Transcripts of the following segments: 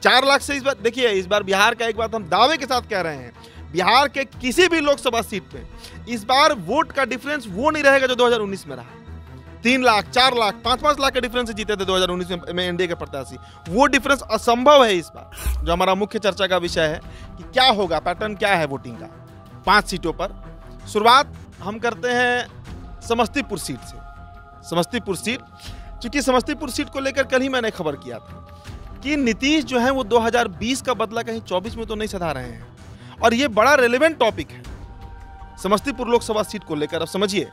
4 लाख से इस बार देखिए, इस बार बिहार का एक बात हम दावे के साथ कह रहे हैं, बिहार के किसी भी लोकसभा सीट पे इस बार वोट का डिफरेंस वो नहीं रहेगा जो 2019 में रहा। 3 लाख, 4 लाख, 5-5 लाख के डिफरेंस से जीते थे 2019 में एनडीए के प्रत्याशी। वो डिफरेंस असंभव है इस बार। जो हमारा मुख्य चर्चा का विषय है कि क्या होगा, पैटर्न क्या है वोटिंग का 5 सीटों पर। शुरुआत हम करते हैं समस्तीपुर सीट से। समस्तीपुर सीट, चूंकि समस्तीपुर सीट को लेकर कल ही मैंने खबर किया था कि नीतीश जो है वो 2020 का बदला कहीं 24 में तो नहीं सधा रहे हैं, और ये बड़ा रेलेवेंट टॉपिक है समस्तीपुर लोकसभा सीट को लेकर। अब समझिए,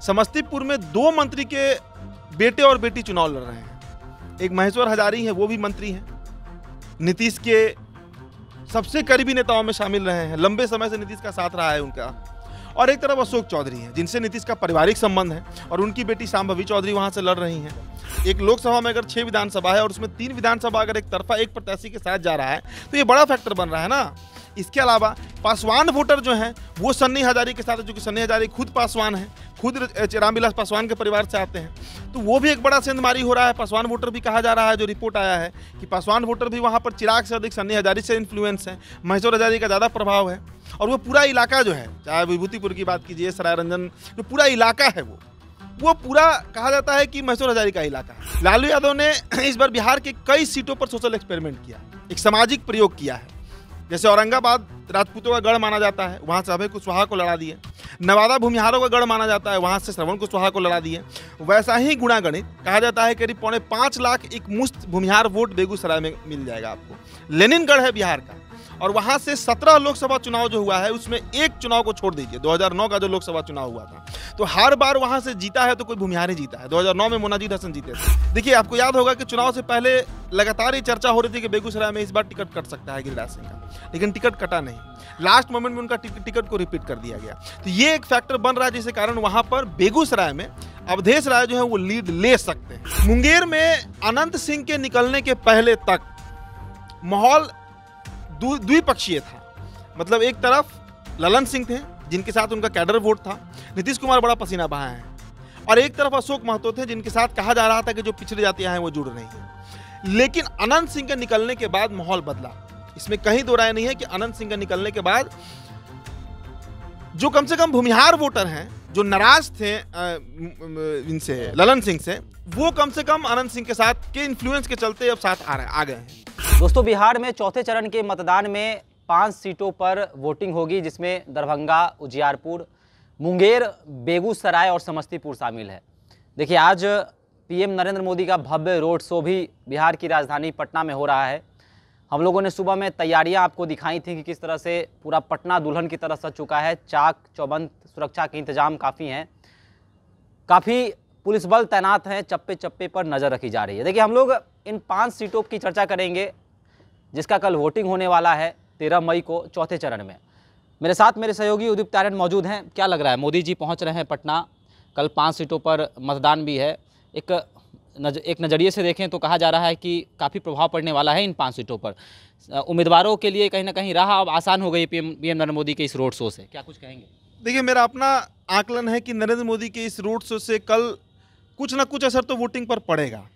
समस्तीपुर में 2 मंत्री के बेटे और बेटी चुनाव लड़ रहे हैं। एक महेश्वर हजारी है, वो भी मंत्री हैं, नीतीश के सबसे करीबी नेताओं में शामिल रहे हैं, लंबे समय से नीतीश का साथ रहा है उनका। और एक तरफ अशोक चौधरी हैं, जिनसे नीतीश का पारिवारिक संबंध है, और उनकी बेटी शांभवी चौधरी वहां से लड़ रही हैं। एक लोकसभा में अगर 6 विधानसभा है और उसमें 3 विधानसभा अगर एक तरफा एक प्रत्याशी के साथ जा रहा है तो ये बड़ा फैक्टर बन रहा है ना। इसके अलावा पासवान वोटर जो हैं वो सन्नी हजारी के साथ है, जो कि सन्नी हजारी खुद पासवान हैं, खुद रामविलास पासवान के परिवार से आते हैं, तो वो भी एक बड़ा सेंधमारी हो रहा है। पासवान वोटर भी कहा जा रहा है, जो रिपोर्ट आया है कि पासवान वोटर भी वहाँ पर चिराग से अधिक सन्नी हजारी से इन्फ्लुएंस है, महेश्वर हजारी का ज़्यादा प्रभाव है। और वो पूरा इलाका जो है, चाहे विभूतिपुर की बात कीजिए, सरायरंजन, जो पूरा इलाका है वो पूरा कहा जाता है कि महेश्वर हजारी का इलाका है। लालू यादव ने इस बार बिहार के कई सीटों पर सोशल एक्सपेरिमेंट किया, एक सामाजिक प्रयोग किया है। जैसे औरंगाबाद राजपूतों का गढ़ माना जाता है, वहाँ से अभय कुशवाहा को लड़ा दिए। नवादा भूमिहारों का गढ़ माना जाता है, वहाँ से श्रवण कुशवाहा को लड़ा दिए। वैसा ही गुणागणित कहा जाता है, करीब 4.25 लाख एक मुश्त भूमिहार वोट बेगूसराय में मिल जाएगा आपको। लेनिनगढ़ है बिहार का, और वहाँ से 17 लोकसभा चुनाव जो हुआ है उसमें एक चुनाव को छोड़ दीजिए, 2009 का जो लोकसभा चुनाव हुआ था, तो हर बार वहाँ से जीता है तो कोई भूमिहार ही जीता है। 2009 में मोनाजिर हसन जीते थे। देखिए, आपको याद होगा कि चुनाव से पहले लगातार ही चर्चा हो रही थी कि बेगूसराय में इस बार टिकट कट सकता है गिरिराज सिंह का, लेकिन टिकट कटा नहीं। लास्ट मोमेंट में उनका टिकट को रिपीट कर दिया गया। तो ये एक फैक्टर बन रहा है, जिसके कारण वहाँ पर बेगूसराय में अवधेश राय जो है वो लीड ले सकते हैं। मुंगेर में अनंत सिंह के निकलने के पहले तक माहौल द्विपक्षीय था। मतलब एक तरफ ललन सिंह थे, जिनके साथ उनका कैडर वोट था, नीतीश कुमार बड़ा पसीना बहाए हैं, और एक तरफ अशोक महतो थे, जिनके साथ कहा जा रहा था कि जो पिछड़ी जातियां हैं वो जुड़ रही हैं। लेकिन अनंत सिंह के निकलने के बाद माहौल बदला। इसमें कहीं दो राय नहीं है कि अनंत सिंह के निकलने के बाद जो कम से कम भूमिहार वोटर हैं, जो नाराज थे इनसे, ललन सिंह से, वो कम से कम अनंत सिंह के साथ के इन्फ्लुएंस के चलते अब साथ आ गए हैं। दोस्तों, बिहार में चौथे चरण के मतदान में 5 सीटों पर वोटिंग होगी, जिसमें दरभंगा, उजियारपुर, मुंगेर, बेगूसराय और समस्तीपुर शामिल है। देखिए, आज पीएम नरेंद्र मोदी का भव्य रोड शो भी बिहार की राजधानी पटना में हो रहा है। हम लोगों ने सुबह में तैयारियां आपको दिखाई थी कि किस तरह से पूरा पटना दुल्हन की तरह सज चुका है। चाक चौबंद सुरक्षा के इंतजाम काफ़ी हैं, काफ़ी पुलिस बल तैनात हैं, चप्पे चप्पे पर नज़र रखी जा रही है। देखिए, हम लोग इन 5 सीटों की चर्चा करेंगे, जिसका कल वोटिंग होने वाला है 13 मई को चौथे चरण में। मेरे साथ मेरे सहयोगी उदित आर्यन मौजूद हैं। क्या लग रहा है, मोदी जी पहुंच रहे हैं पटना, कल 5 सीटों पर मतदान भी है। एक नज़रिए से देखें तो कहा जा रहा है कि काफ़ी प्रभाव पड़ने वाला है इन 5 सीटों पर। उम्मीदवारों के लिए कहीं ना कहीं राह अब आसान हो गई पीएम नरेंद्र मोदी के इस रोड शो से, क्या कुछ कहेंगे? देखिए, मेरा अपना आकलन है कि नरेंद्र मोदी के इस रोड शो से कल कुछ ना कुछ असर तो वोटिंग पर पड़ेगा।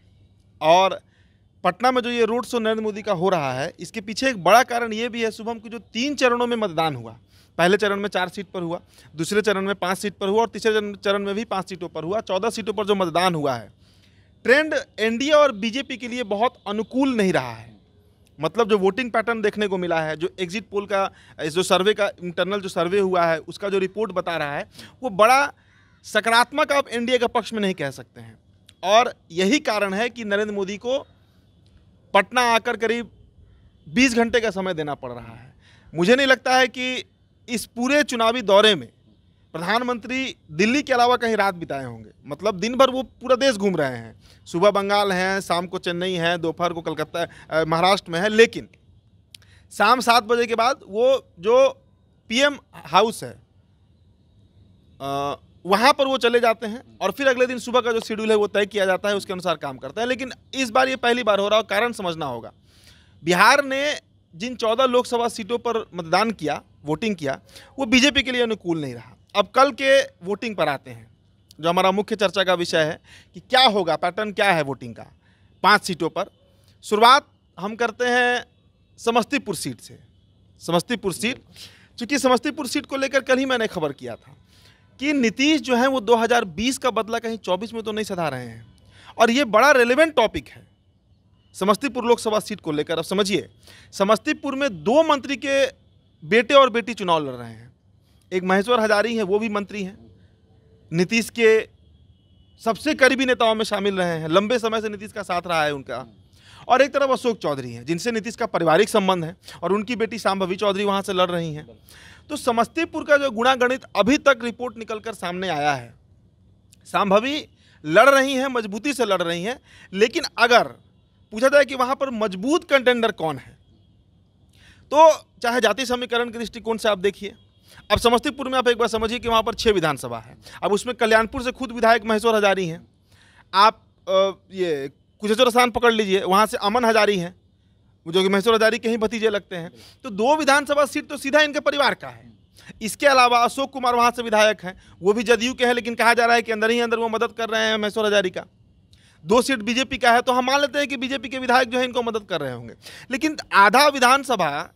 और पटना में जो ये रोड शो नरेंद्र मोदी का हो रहा है, इसके पीछे एक बड़ा कारण ये भी है शुभम, कि जो 3 चरणों में मतदान हुआ, पहले चरण में 4 सीट पर हुआ, दूसरे चरण में 5 सीट पर हुआ, और तीसरे चरण में भी 5 सीटों पर हुआ। 14 सीटों पर जो मतदान हुआ है, ट्रेंड एनडीए और बीजेपी के लिए बहुत अनुकूल नहीं रहा है। मतलब जो वोटिंग पैटर्न देखने को मिला है, जो एग्जिट पोल का, जो सर्वे का इंटरनल जो सर्वे हुआ है, उसका जो रिपोर्ट बता रहा है, वो बड़ा सकारात्मक आप एनडीए का पक्ष में नहीं कह सकते हैं। और यही कारण है कि नरेंद्र मोदी को पटना आकर करीब 20 घंटे का समय देना पड़ रहा है। मुझे नहीं लगता है कि इस पूरे चुनावी दौरे में प्रधानमंत्री दिल्ली के अलावा कहीं रात बिताए होंगे। मतलब दिन भर वो पूरा देश घूम रहे हैं, सुबह बंगाल हैं, शाम को चेन्नई है, दोपहर को कलकत्ता महाराष्ट्र में है, लेकिन शाम 7 बजे के बाद वो जो पीएम हाउस है वहाँ पर वो चले जाते हैं, और फिर अगले दिन सुबह का जो शेड्यूल है वो तय किया जाता है, उसके अनुसार काम करते हैं। लेकिन इस बार ये पहली बार हो रहा है, कारण समझना होगा। बिहार ने जिन 14 लोकसभा सीटों पर मतदान किया, वोटिंग किया, वो बीजेपी के लिए अनुकूल नहीं रहा। अब कल के वोटिंग पर आते हैं, जो हमारा मुख्य चर्चा का विषय है कि क्या होगा, पैटर्न क्या है वोटिंग का 5 सीटों पर। शुरुआत हम करते हैं समस्तीपुर सीट से। समस्तीपुर सीट, चूंकि समस्तीपुर सीट को लेकर कल ही मैंने खबर किया था कि नीतीश जो है वो 2020 का बदला कहीं 24 में तो नहीं सधा रहे हैं, और ये बड़ा रेलेवेंट टॉपिक है समस्तीपुर लोकसभा सीट को लेकर। अब समझिए, समस्तीपुर में 2 मंत्री के बेटे और बेटी चुनाव लड़ रहे हैं। एक महेश्वर हजारी हैं, वो भी मंत्री हैं, नीतीश के सबसे करीबी नेताओं में शामिल रहे हैं, लंबे समय से नीतीश का साथ रहा है उनका। और एक तरफ अशोक चौधरी हैं, जिनसे नीतीश का पारिवारिक संबंध है, और उनकी बेटी शांभवी चौधरी वहाँ से लड़ रही हैं। तो समस्तीपुर का जो गुणागणित अभी तक रिपोर्ट निकलकर सामने आया है, शांभवी लड़ रही हैं, मजबूती से लड़ रही हैं, लेकिन अगर पूछा जाए कि वहाँ पर मजबूत कंटेंडर कौन है, तो चाहे जाति समीकरण के दृष्टिकोण से आप देखिए। अब समस्तीपुर में आप एक बार समझिए कि वहाँ पर 6 विधानसभा है। अब उसमें कल्याणपुर से खुद विधायक महेश्वर हजारी हैं, आप ये कुशेश्वर स्थान पकड़ लीजिए, वहाँ से अमन हजारी हैं, जो कि महेश्वर हजारी के ही भतीजे लगते हैं। तो 2 विधानसभा सीट तो सीधा इनके परिवार का है। इसके अलावा अशोक कुमार वहाँ से विधायक हैं, वो भी जदयू के हैं, लेकिन कहा जा रहा है कि अंदर ही अंदर वो मदद कर रहे हैं महेश्वर हजारी का। 2 सीट बीजेपी का है, तो हम मान लेते हैं कि बीजेपी के विधायक जो है इनको मदद कर रहे होंगे। लेकिन आधा विधानसभा,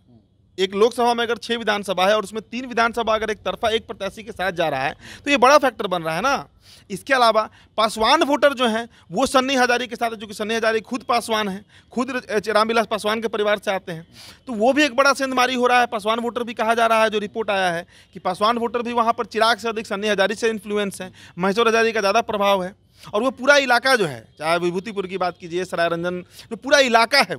एक लोकसभा में अगर 6 विधानसभा है और उसमें 3 विधानसभा अगर एक तरफा एक प्रत्याशी के साथ जा रहा है, तो ये बड़ा फैक्टर बन रहा है ना। इसके अलावा पासवान वोटर जो हैं वो सन्नी हजारी के साथ है, जो कि सन्नी हजारी खुद पासवान हैं, खुद रामविलास पासवान के परिवार से आते हैं। तो वो भी एक बड़ा सेंधमारी हो रहा है। पासवान वोटर भी कहा जा रहा है, जो रिपोर्ट आया है कि पासवान वोटर भी वहाँ पर चिराग से अधिक सन्नी हजारी से इन्फ्लुएंस है, महेश्वर हजारी का ज़्यादा प्रभाव है। और वो पूरा इलाका जो है, चाहे विभूतिपुर की बात कीजिए, सरायरंजन, जो पूरा इलाका है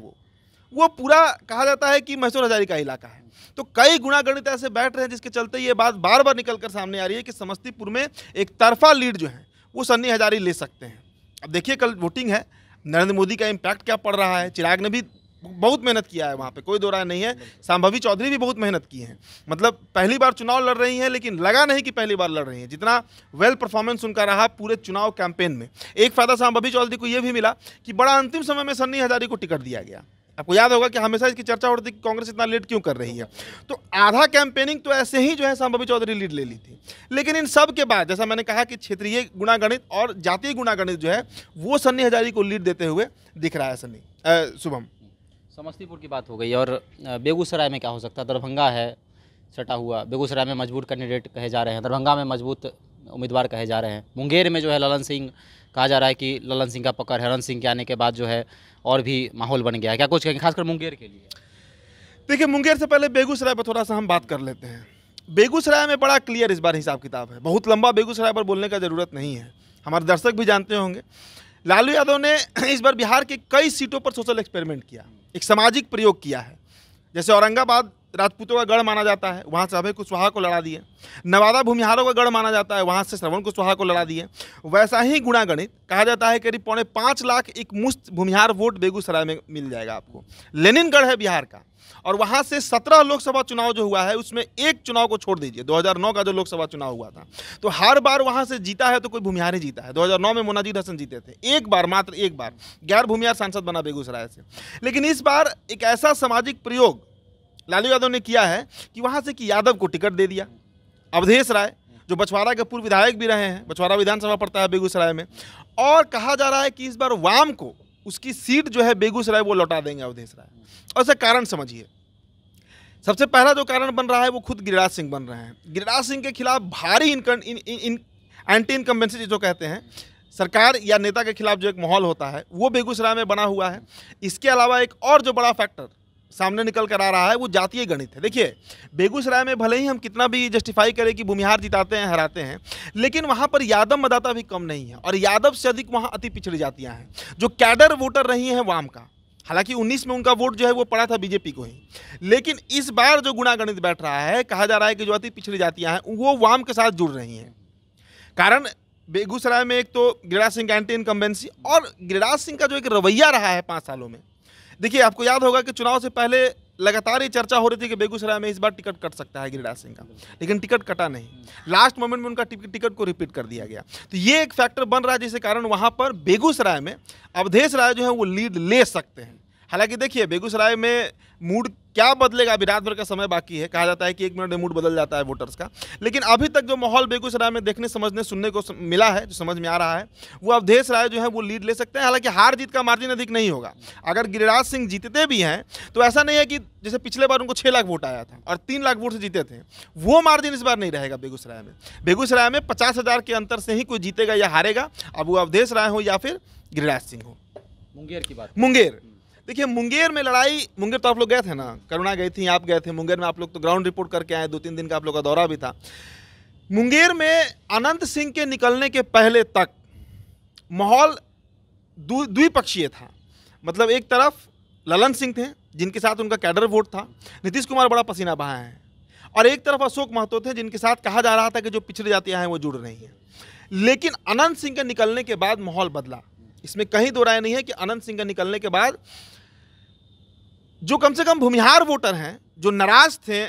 वो पूरा कहा जाता है कि महेश्वर हजारी का इलाका है। तो कई गुणागणित ऐसे बैठ रहे हैं, जिसके चलते ये बात बार बार निकल कर सामने आ रही है कि समस्तीपुर में एक तरफा लीड जो है वो सन्नी हजारी ले सकते हैं। अब देखिए, कल वोटिंग है, नरेंद्र मोदी का इम्पैक्ट क्या पड़ रहा है। चिराग ने भी बहुत मेहनत किया है, वहाँ पे कोई दो राय नहीं है। शांभवी चौधरी भी बहुत मेहनत की हैं, मतलब पहली बार चुनाव लड़ रही हैं, लेकिन लगा नहीं कि पहली बार लड़ रही हैं। जितना वेल परफॉर्मेंस उनका रहा पूरे चुनाव कैंपेन में। एक फ़ायदा शांभवी चौधरी को ये भी मिला कि बड़ा अंतिम समय में सन्नी हजारी को टिकट दिया गया। आपको याद होगा कि हमेशा इसकी चर्चा होती थी कि कांग्रेस इतना लेट क्यों कर रही है। तो आधा कैंपेनिंग तो ऐसे ही जो है शांभवी चौधरी लीड ले ली थी। लेकिन इन सब के बाद, जैसा मैंने कहा कि क्षेत्रीय गुणागणित और जातीय गुणागणित जो है वो सन्नी हजारी को लीड देते हुए दिख रहा है। शुभम, समस्तीपुर की बात हो गई, और बेगूसराय में क्या हो सकता है? दरभंगा है सटा हुआ, बेगूसराय में मजबूत कैंडिडेट कहे जा रहे हैं, दरभंगा में मजबूत उम्मीदवार कहे जा रहे हैं। मुंगेर में जो है ललन सिंह, कहा जा रहा है कि ललन सिंह का पकड़ हरन सिंह के आने के बाद जो है और भी माहौल बन गया है। क्या कुछ कहेंगे खासकर मुंगेर के लिए? देखिए, मुंगेर से पहले बेगूसराय पर थोड़ा सा हम बात कर लेते हैं। बेगूसराय में बड़ा क्लियर इस बार हिसाब किताब है। बहुत लंबा बेगूसराय पर बोलने का ज़रूरत नहीं है, हमारे दर्शक भी जानते होंगे। लालू यादव ने इस बार बिहार के कई सीटों पर सोशल एक्सपेरिमेंट किया, एक सामाजिक प्रयोग किया है। जैसे औरंगाबाद राजपूतों का गढ़ माना जाता है, वहाँ से अभय कुशवाहा को लड़ा दिए। नवादा भूमिहारों का गढ़ माना जाता है, वहाँ से श्रवण कुशवाहा को लड़ा दिए। वैसा ही गुणागणित कहा जाता है, करीब 5.25 लाख एक मुश्त भूमिहार वोट बेगूसराय में मिल जाएगा आपको। लेनिनगढ़ है बिहार का, और वहाँ से 17 लोकसभा चुनाव जो हुआ है उसमें एक चुनाव को छोड़ दीजिए, 2009 का जो लोकसभा चुनाव हुआ था, तो हर बार वहाँ से जीता है तो कोई भूमिहार ही जीता है। 2009 में मोनाजिर हसन जीते थे, एक बार, मात्र एक बार गैर भूमिहार सांसद बना बेगूसराय से। लेकिन इस बार एक ऐसा सामाजिक प्रयोग लालू यादव ने किया है कि वहाँ से कि यादव को टिकट दे दिया। अवधेश राय, जो बछवाड़ा के पूर्व विधायक भी रहे हैं, बछवाड़ा विधानसभा पड़ता है बेगूसराय में, और कहा जा रहा है कि इस बार वाम को उसकी सीट जो है बेगूसराय वो लौटा देंगे अवधेश राय। और इसका कारण समझिए, सबसे पहला जो कारण बन रहा है वो खुद गिरिराज सिंह बन रहे हैं। गिरिराज सिंह के खिलाफ भारी एंटी इनकम्बेंसी जो कहते हैं, सरकार या नेता के खिलाफ जो एक माहौल होता है वो बेगूसराय में बना हुआ है। इसके अलावा एक और जो बड़ा फैक्टर सामने निकल कर आ रहा है वो जातीय गणित है। देखिए, बेगूसराय में भले ही हम कितना भी जस्टिफाई करें कि भूमिहार जिताते हैं, हराते हैं, लेकिन वहाँ पर यादव मतदाता भी कम नहीं है, और यादव से अधिक वहाँ अति पिछड़ी जातियाँ हैं जो कैडर वोटर रही हैं वाम का। हालांकि 19 में उनका वोट जो है वो पड़ा था बीजेपी को ही, लेकिन इस बार जो गुणागणित बैठ रहा है, कहा जा रहा है कि जो अति पिछड़ी जातियाँ हैं वो वाम के साथ जुड़ रही हैं। कारण बेगूसराय में एक तो गिरिराज सिंह का एंटी इनकम्बेंसी, और गिरिराज सिंह का जो एक रवैया रहा है 5 सालों में। देखिए, आपको याद होगा कि चुनाव से पहले लगातार ये चर्चा हो रही थी कि बेगूसराय में इस बार टिकट कट सकता है गिरिराज सिंह का, लेकिन टिकट कटा नहीं। लास्ट मोमेंट में उनका टिकट को रिपीट कर दिया गया। तो ये एक फैक्टर बन रहा है, जिसके कारण वहाँ पर बेगूसराय में अवधेश राय जो है वो लीड ले सकते हैं। हालांकि देखिए बेगूसराय में मूड क्या बदलेगा, अभी रात भर का समय बाकी है। कहा जाता है कि 1 मिनट में मूड बदल जाता है वोटर्स का, लेकिन अभी तक जो माहौल बेगूसराय में देखने समझने सुनने को मिला है, जो समझ में आ रहा है, वो अवधेश राय जो है वो लीड ले सकते हैं। हालांकि हार जीत का मार्जिन अधिक नहीं होगा। अगर गिरिराज सिंह जीतते भी हैं तो ऐसा नहीं है कि जैसे पिछले बार उनको 6 लाख वोट आया था और 3 लाख वोट से जीते थे, वो मार्जिन इस बार नहीं रहेगा बेगूसराय में। बेगूसराय में 50,000 के अंतर से ही कोई जीतेगा या हारेगा, अब वो अवधेश राय हो या फिर गिरिराज सिंह हो। मुंगेर की बात, मुंगेर देखिए, मुंगेर में लड़ाई, मुंगेर तो आप लोग गए थे ना, करुणा गई थी, आप गए थे मुंगेर में, आप लोग तो ग्राउंड रिपोर्ट करके आए, 2-3 दिन का आप लोग का दौरा भी था। मुंगेर में अनंत सिंह के निकलने के पहले तक माहौल द्विपक्षीय था। मतलब एक तरफ ललन सिंह थे जिनके साथ उनका कैडर वोट था, नीतीश कुमार बड़ा पसीना बहाए हैं, और एक तरफ अशोक महतो थे जिनके साथ कहा जा रहा था कि जो पिछड़ी जातियां हैं वो जुड़ रही हैं। लेकिन अनंत सिंह के निकलने के बाद माहौल बदला, इसमें कहीं दो राय नहीं है कि अनंत सिंह के निकलने के बाद जो कम से कम भूमिहार वोटर हैं, जो नाराज थे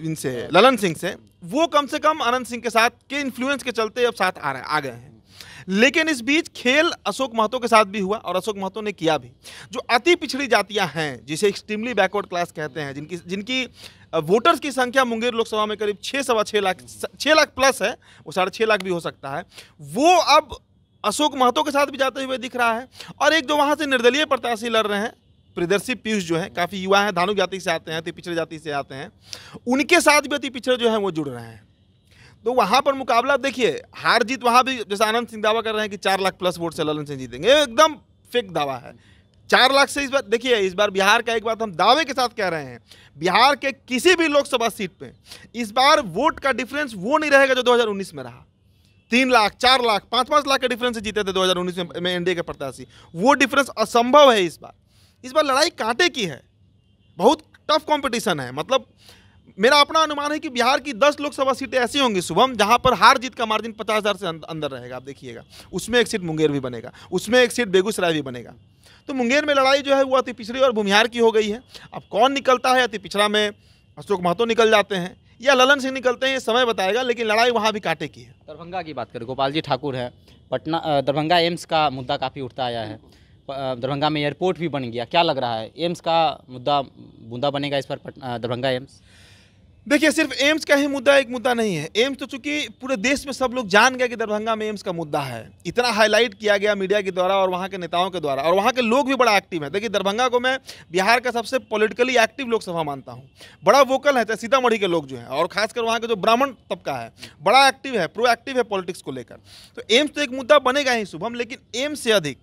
इनसे, ललन सिंह से, वो कम से कम अनंत सिंह के साथ के इन्फ्लुएंस के चलते अब साथ आ गए हैं। लेकिन इस बीच खेल अशोक महतो के साथ भी हुआ, और अशोक महतो ने किया भी। जो अति पिछड़ी जातियां हैं, जिसे एक्सट्रीमली बैकवर्ड क्लास कहते हैं, जिनकी वोटर्स की संख्या मुंगेर लोकसभा में करीब 6-6.5 लाख, 6 लाख प्लस है, वो 6.5 लाख भी हो सकता है, वो अब अशोक महतो के साथ भी जाते हुए दिख रहा है। और एक जो वहाँ से निर्दलीय प्रत्याशी लड़ रहे हैं, प्रियदर्शी पीयूष, जो है काफ़ी युवा हैं, धानु जाति से आते हैं, अति पिछड़ी जाति से आते हैं, उनके साथ भी अति पिछड़े जो हैं वो जुड़ रहे हैं। तो वहाँ पर मुकाबला देखिए, हार जीत वहाँ भी, जैसा आनंद सिंह दावा कर रहे हैं कि 4 लाख प्लस वोट से ललन सिंह जीतेंगे, एकदम फेक दावा है। 4 लाख से इस बार देखिए, इस बार बिहार का एक बात हम दावे के साथ कह रहे हैं, बिहार के किसी भी लोकसभा सीट पे इस बार वोट का डिफरेंस वो नहीं रहेगा जो 2019 में रहा। 3 लाख, 4 लाख, 5-5 लाख के डिफरेंस से जीते थे 2019 में एनडीए के प्रत्याशी। वो डिफरेंस असंभव है इस बार। इस बार लड़ाई कांटे की है, बहुत टफ कंपटीशन है। मतलब मेरा अपना अनुमान है कि बिहार की 10 लोकसभा सीटें ऐसी होंगी शुभम, जहां पर हार जीत का मार्जिन 50,000 से अंदर रहेगा। आप देखिएगा, उसमें एक सीट मुंगेर भी बनेगा, उसमें एक सीट बेगूसराय भी बनेगा। तो मुंगेर में लड़ाई जो है वो अति पिछड़ी और भूमिहार की हो गई है। अब कौन निकलता है, अति पिछड़ा में अशोक महतो निकल जाते हैं या ललन सिंह निकलते हैं, ये समय बताएगा, लेकिन लड़ाई वहाँ भी कांटे की है। दरभंगा की बात करें, गोपाल जी ठाकुर है, पटना दरभंगा एम्स का मुद्दा काफ़ी उठता आया है, दरभंगा में एयरपोर्ट भी बन गया, क्या लग रहा है एम्स का मुद्दा बनेगा इस पर दरभंगा एम्स? देखिए, सिर्फ एम्स का ही मुद्दा एक मुद्दा नहीं है। एम्स तो चूंकि पूरे देश में सब लोग जान गए कि दरभंगा में एम्स का मुद्दा है, इतना हाईलाइट किया गया मीडिया के द्वारा और वहाँ के नेताओं के द्वारा, और वहाँ के लोग भी बड़ा एक्टिव है। देखिए, दरभंगा को मैं बिहार का सबसे पॉलिटिकली एक्टिव लोकसभा मानता हूँ, बड़ा वोकल है। सीतामढ़ी के लोग जो हैं, और खासकर वहाँ के जो ब्राह्मण तबका है, बड़ा एक्टिव है, प्रोएक्टिव है पॉलिटिक्स को लेकर। तो एम्स तो एक मुद्दा बनेगा ही शुभम, लेकिन एम्स से अधिक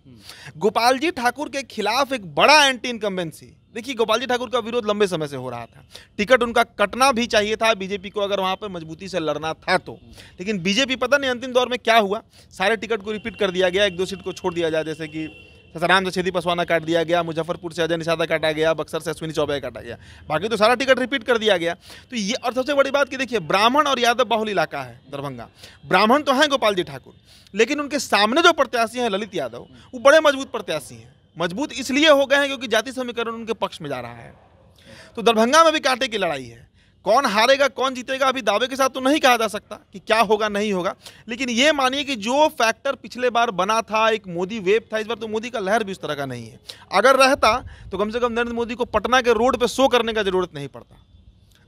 गोपाल जी ठाकुर के खिलाफ एक बड़ा एंटी इनकम्बेंसी। देखिए, गोपाल जी ठाकुर का विरोध लंबे समय से हो रहा था, टिकट उनका कटना भी चाहिए था बीजेपी को, अगर वहाँ पर मजबूती से लड़ना था तो। लेकिन बीजेपी पता नहीं अंतिम दौर में क्या हुआ, सारे टिकट को रिपीट कर दिया गया, 1-2 सीट को छोड़ दिया जाए, जैसे कि ससाराम से छेदी पसवाना काट दिया गया, मुजफ्फरपुर से अजय निषादा काटा गया, बक्सर से अश्विनी चौबे काटा गया, बाकी तो सारा टिकट रिपीट कर दिया गया। तो ये, और सबसे बड़ी बात कि देखिए, ब्राह्मण और यादव बाहुल इलाका है दरभंगा। ब्राह्मण तो हैं गोपाल जी ठाकुर, लेकिन उनके सामने जो प्रत्याशी हैं ललित यादव, वो बड़े मजबूत प्रत्याशी हैं। मजबूत इसलिए हो गए हैं क्योंकि जाति समीकरण उनके पक्ष में जा रहा है। तो दरभंगा में भी कांटे की लड़ाई है। कौन हारेगा कौन जीतेगा अभी दावे के साथ तो नहीं कहा जा सकता कि क्या होगा नहीं होगा, लेकिन ये मानिए कि जो फैक्टर पिछले बार बना था, एक मोदी वेव था, इस बार तो मोदी का लहर भी उस तरह का नहीं है। अगर रहता तो कम से कम नरेंद्र मोदी को पटना के रोड पे शो करने का जरूरत नहीं पड़ता।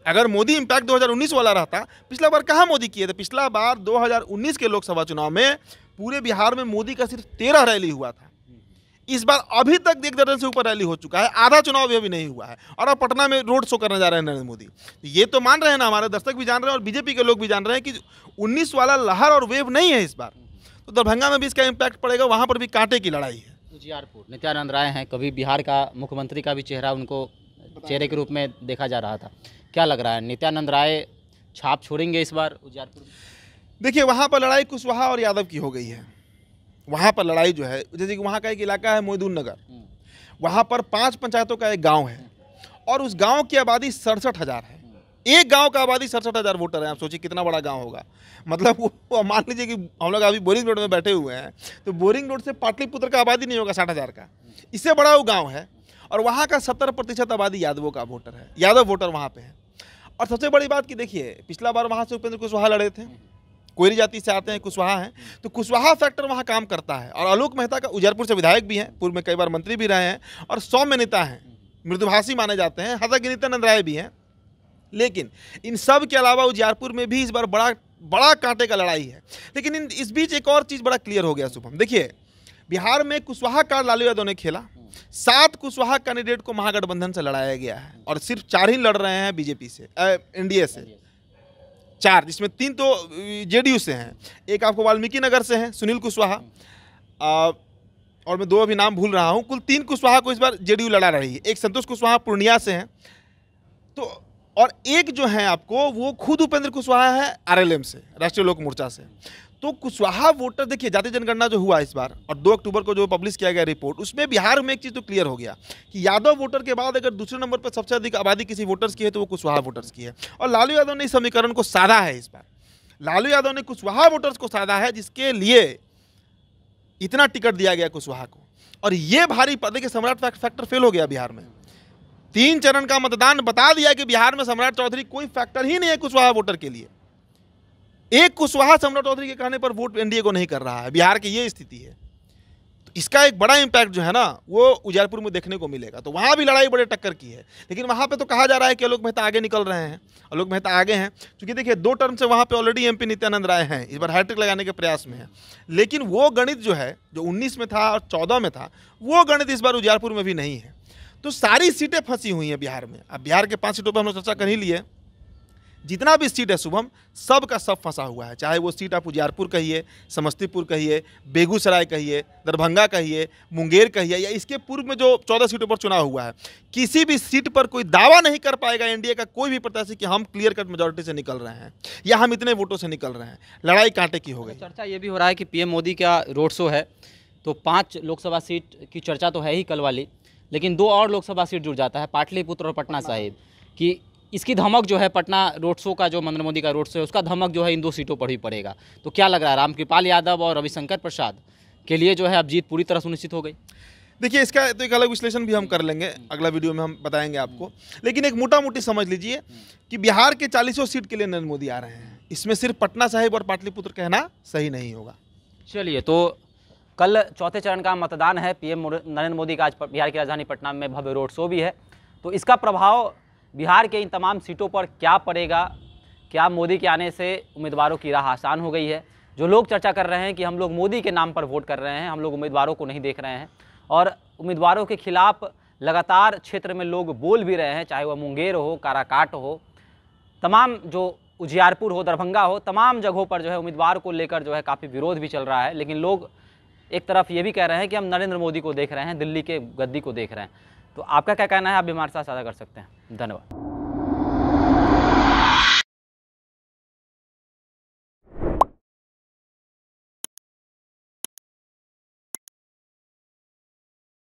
अगर मोदी इम्पैक्ट 2019 वाला रहता, पिछला बार कहाँ मोदी किए थे? पिछला बार 2019 के लोकसभा चुनाव में पूरे बिहार में मोदी का सिर्फ 13 रैली हुआ था। इस बार अभी तक 1 दर्जन से ऊपर रैली हो चुका है, आधा चुनाव भी अभी नहीं हुआ है, और अब पटना में रोड शो करने जा रहे हैं नरेंद्र मोदी। ये तो मान रहे हैं ना, हमारे दर्शक भी जान रहे हैं और बीजेपी के लोग भी जान रहे हैं कि 19 वाला लहर और वेव नहीं है इस बार। तो दरभंगा में भी इसका इम्पैक्ट पड़ेगा, वहाँ पर भी कांटे की लड़ाई है। उजियारपुर नित्यानंद राय हैं, कभी बिहार का मुख्यमंत्री का भी चेहरा उनको चेहरे के रूप में देखा जा रहा था, क्या लग रहा है नित्यानंद राय छाप छोड़ेंगे इस बार उजियारपुर? देखिए, वहाँ पर लड़ाई कुशवाहा और यादव की हो गई है। वहाँ पर लड़ाई जो है, जैसे कि वहाँ का एक इलाका है मोइदुन नगर, वहाँ पर 5 पंचायतों का एक गांव है, और उस गांव की आबादी 67,000 है। एक गांव का आबादी 67,000 वोटर है। आप सोचिए कितना बड़ा गांव होगा। मतलब वो मान लीजिए कि हम लोग अभी बोरिंग रोड में बैठे हुए हैं, तो बोरिंग रोड से पाटलिपुत्र का आबादी नहीं होगा 60,000 का, इससे बड़ा वो गाँव है। और वहाँ का 70% आबादी यादवों का वोटर है, यादव वोटर वहाँ पे है। और सबसे बड़ी बात कि देखिए, पिछला बार वहाँ से उपेंद्र कुशवाहा लड़े थे, कोयरी जाति से आते हैं, कुशवाहा हैं, तो कुशवाहा फैक्टर वहाँ काम करता है। और आलोक मेहता का उजियारपुर से विधायक भी हैं, पूर्व में कई बार मंत्री भी रहे हैं और सौम्य नेता हैं, मृदुभाषी माने जाते हैं, हालांकि नित्यानंद राय भी हैं। लेकिन इन सब के अलावा उजियारपुर में भी इस बार बड़ा कांटे का लड़ाई है। लेकिन इस बीच एक और चीज़ बड़ा क्लियर हो गया शुभम। देखिए, बिहार में कुशवाहा कार्ड लालू यादव ने खेला, 7 कुशवाहा कैंडिडेट को महागठबंधन से लड़ाया गया है और सिर्फ 4 ही लड़ रहे हैं बीजेपी से, एनडीए से 4, जिसमें 3 तो जेडीयू से हैं, एक आपको वाल्मीकि नगर से हैं सुनील कुशवाहा, और मैं 2 अभी नाम भूल रहा हूँ। कुल 3 कुशवाहा को इस बार जेडीयू लड़ा रही है। एक संतोष कुशवाहा पूर्णिया से हैं, तो और एक जो है आपको वो खुद उपेंद्र कुशवाहा है आरएलएम से, राष्ट्रीय लोक मोर्चा से। तो कुशवाहा वोटर, देखिए जाति जनगणना जो हुआ इस बार और 2 अक्टूबर को जो पब्लिश किया गया रिपोर्ट, उसमें बिहार में एक चीज़ तो क्लियर हो गया कि यादव वोटर के बाद अगर दूसरे नंबर पर सबसे अधिक आबादी किसी वोटर्स की है तो वो कुशवाहा वोटर्स की है। और लालू यादव ने इस समीकरण को साधा है। इस बार लालू यादव ने कुशवाहा वोटर्स को साधा है, जिसके लिए इतना टिकट दिया गया कुशवाहा को। और ये भारी पद के सम्राट फैक्टर फेल हो गया बिहार में। 3 चरण का मतदान बता दिया कि बिहार में सम्राट चौधरी कोई फैक्टर ही नहीं है कुशवाहा वोटर के लिए। एक कुशवाहा सम्राट चौधरी के कहने पर वोट एनडीए को नहीं कर रहा है। बिहार की ये स्थिति है। तो इसका एक बड़ा इंपैक्ट जो है ना वो उजियारपुर में देखने को मिलेगा। तो वहाँ भी लड़ाई बड़े टक्कर की है, लेकिन वहाँ पे तो कहा जा रहा है कि आलोक मेहता आगे निकल रहे हैं। आलोक मेहता आगे हैं क्योंकि देखिए 2 टर्म से वहाँ पे ऑलरेडी एमपी नित्यानंद राय हैं, इस बार हैट्रिक लगाने के प्रयास में है। लेकिन वो गणित जो है, जो 19 में था और 14 में था, वो गणित इस बार उजियारपुर में भी नहीं है। तो सारी सीटें फंसी हुई हैं बिहार में। अब बिहार के 5 सीटों पर हम लोग चर्चा कर ही लिए। जितना भी सीट है शुभम, सब का सब फंसा हुआ है। चाहे वो सीट आप उजियारपुर कहिए, समस्तीपुर कहिए, बेगूसराय कहिए, दरभंगा कहिए, मुंगेर कहिए, या इसके पूर्व में जो 14 सीटों पर चुनाव हुआ है, किसी भी सीट पर कोई दावा नहीं कर पाएगा एनडीए का कोई भी प्रत्याशी कि हम क्लियर कट मेजोरिटी से निकल रहे हैं या हम इतने वोटों से निकल रहे हैं। लड़ाई कांटे की हो गई। चर्चा ये भी हो रहा है कि पीएम मोदी का रोड शो है, तो 5 लोकसभा सीट की चर्चा तो है ही कल वाली, लेकिन 2 और लोकसभा सीट जुड़ जाता है, पाटलिपुत्र और पटना साहिब की। इसकी धमक जो है, पटना रोड शो का जो नरेंद्र मोदी का रोड शो है, उसका धमक जो है इन 2 सीटों पर ही पड़ेगा। तो क्या लग रहा है, रामकृपाल यादव और रविशंकर प्रसाद के लिए जो है अब जीत पूरी तरह सुनिश्चित हो गई? देखिए, इसका तो एक अलग विश्लेषण भी हम कर लेंगे, अगला वीडियो में हम बताएंगे आपको। लेकिन एक मोटा मोटी समझ लीजिए कि बिहार के 40 सीट के लिए नरेंद्र मोदी आ रहे हैं। इसमें सिर्फ पटना साहिब और पाटलिपुत्र कहना सही नहीं होगा। चलिए, तो कल 4थे चरण का मतदान है। पीएम नरेंद्र मोदी का आज बिहार की राजधानी पटना में भव्य रोड शो भी है। तो इसका प्रभाव बिहार के इन तमाम सीटों पर क्या पड़ेगा? क्या मोदी के आने से उम्मीदवारों की राह आसान हो गई है? जो लोग चर्चा कर रहे हैं कि हम लोग मोदी के नाम पर वोट कर रहे हैं, हम लोग उम्मीदवारों को नहीं देख रहे हैं, और उम्मीदवारों के खिलाफ लगातार क्षेत्र में लोग बोल भी रहे हैं, चाहे वह मुंगेर हो, काराकाट हो, तमाम जो उजियारपुर हो, दरभंगा हो, तमाम जगहों पर जो है उम्मीदवार को लेकर जो है काफ़ी विरोध भी चल रहा है। लेकिन लोग एक तरफ ये भी कह रहे हैं कि हम नरेंद्र मोदी को देख रहे हैं, दिल्ली के गद्दी को देख रहे हैं। तो आपका क्या कहना है, आप भी हमारे साथ साझा कर सकते हैं। धन्यवाद।